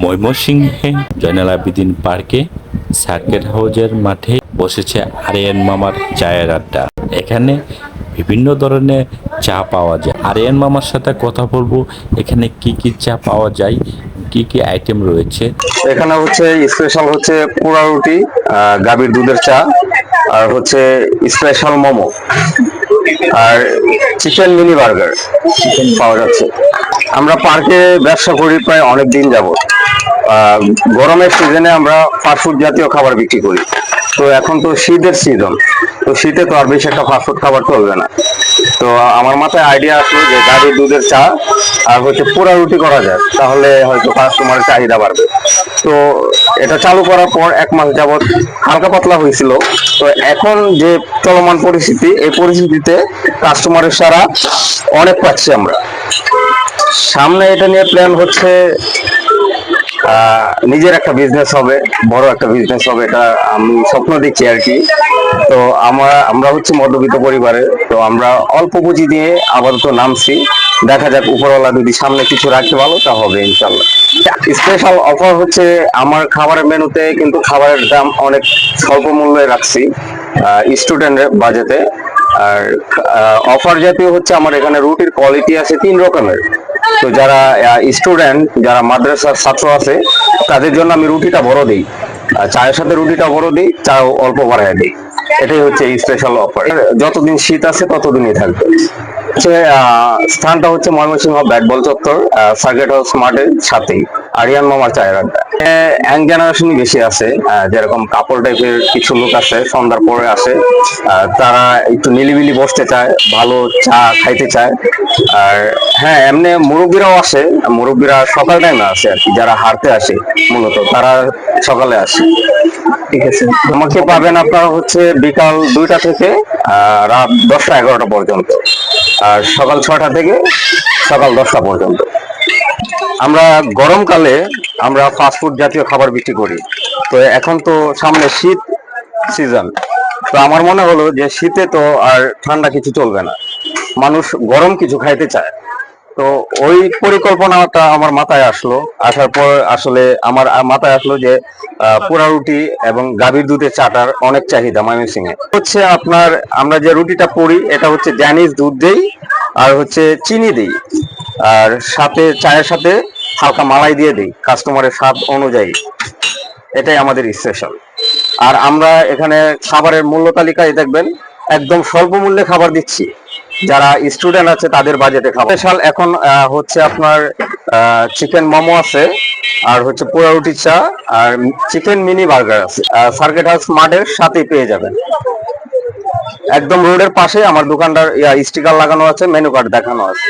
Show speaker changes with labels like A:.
A: ময়মনসিংহে জয়নাল আবেদিন পার্কে সার্কিট হাউজের মাঠে বসেছে আরিয়ান মামার চায়ের আড্ডা। এখানে বিভিন্ন ধরনের চা পাওয়া যায়। আরিয়ান মামার সাথে কথা বলবো, এখানে কি কি চা পাওয়া যায়, কি কি আইটেম রয়েছে।
B: এখানে হচ্ছে স্পেশাল হচ্ছে পোড়া রুটি, গাভীর দুধের চা, আর হচ্ছে স্পেশাল মোমো, আর চিকেন মিনি বার্গার পাওয়া যাচ্ছে। আমরা পার্কে ব্যবসা করি প্রায় অনেক দিন যাবত। গরমের সিজনে আমরা ফাস্টফুড জাতীয় খাবার বিক্রি করি। তো এখন তো শীতের সিজন, তো শীতে তো আর বেশি একটা ফাস্টফুড খাবার চলবে না। তো আমার মাথায় আইডিয়া আসলো যে গাভীর দুধের চা আর হচ্ছে পোড়া রুটি করা যায়, তাহলে হয়তো কাস্টমারের চাহিদা বাড়বে। তো এটা চালু করার পর 1 মাস যাবত হালকা পাতলা হয়েছিল। তো এখন যে চলমান পরিস্থিতি, এই পরিস্থিতিতে কাস্টমারের সারা অনেক পাচ্ছি আমরা। সামনে এটা নিয়ে প্ল্যান হচ্ছে নিজের একটা বিজনেস হবে, বড় একটা বিজনেস হবে, এটা আমি স্বপ্ন দেখছি আর কি। তো আমরা হচ্ছে মধ্যবিত্ত পরিবারে, তো আমরা অল্প পুঁজি দিয়ে আপাতত নামছি। দেখা যাক, উপরওয়ালা যদি সামনে কিছু রাখতে ভালো তা হবে ইনশাল্লাহ। স্পেশাল অফার হচ্ছে আমার খাবারের মেনুতে, কিন্তু খাবারের দাম অনেক স্বল্প মূল্যে রাখছি স্টুডেন্টের বাজেটে। আর অফার জাতীয় হচ্ছে আমার এখানে রুটির কোয়ালিটি আছে 3 রকমের। তো যারা স্টুডেন্ট, যারা মাদ্রাসার ছাত্র আছে, তাদের জন্য আমি রুটিটা বড় দিই, চায়ের সাথে রুটিটা বড় দিই, চাও অল্প বাড়ায় দিই। এটাই হচ্ছে স্পেশাল অফার। যতদিন শীত আছে ততদিনই থাকবে। স্থানটা হচ্ছে ময়মনসিংহ ব্যাট বল চত্বর, সার্কিট হাউস মাঠের সাথেই আরিয়ান মামার চায়ের আড্ডা। ইয়াং জেনারেশনই বেশি আছে, যেরকম কাপড় টাইপের কিছু লোক আছে, সন্ধ্যার পরে আসে, তারা একটু নিলিবিলি বসতে চায়, ভালো চা খাইতে চায়। আর হ্যাঁ, এমনি মুরব্বীরাও আসে, মুরব্বীরা সকাল টাইমে আসে আর কি, যারা হাঁটতে আসে মূলত তারা সকালে আসে। ঠিক আছে, আমাকে পাবেন আপনারা হচ্ছে বিকাল 2টা থেকে রাত 10টা-11টা পর্যন্ত, আর সকাল 6টা থেকে সকাল 10টা পর্যন্ত। আমরা গরমকালে আমরা ফাস্টফুড জাতীয় খাবার বিক্রি করি। তো এখন তো সামনে শীত সিজন, তো আমার মনে হলো যে শীতে তো আর ঠান্ডা কিছু চলবে না, মানুষ গরম কিছু খাইতে চায়। তো ওই পরিকল্পনাটা আমার মাথায় আসলো। আসার পর আসলে আমার মাথায় আসলো যে পোড়া রুটি এবং গাভীর দুধের চাটার অনেক চাহিদা ময়মনসিংহে। হচ্ছে আপনার, আমরা যে রুটিটা করি এটা হচ্ছে জানিস দুধ দেই, আর হচ্ছে চিনি দেই, আর সাথে চায়ের সাথে হালকা মালাই দিয়ে দিই কাস্টমারের স্বাদ অনুযায়ী। এটাই আমাদের স্পেশাল। আর আমরা এখানে খাবারের মূল্য তালিকায় দেখবেন একদম স্বল্প মূল্যে খাবার দিচ্ছি, যারা স্টুডেন্ট আছে তাদের বাজেটে খাবার। স্পেশাল এখন হচ্ছে আপনার চিকেন মোমো আছে, আর হচ্ছে পোড়া রুটি চা, আর চিকেন মিনি বার্গার আছে। সার্কিট হাউস মাঠের সাথেই পেয়ে যাবেন, একদম রোডের পাশে আমার দোকানটার স্টিকার লাগানো আছে, মেনু কার্ড দেখানো আছে।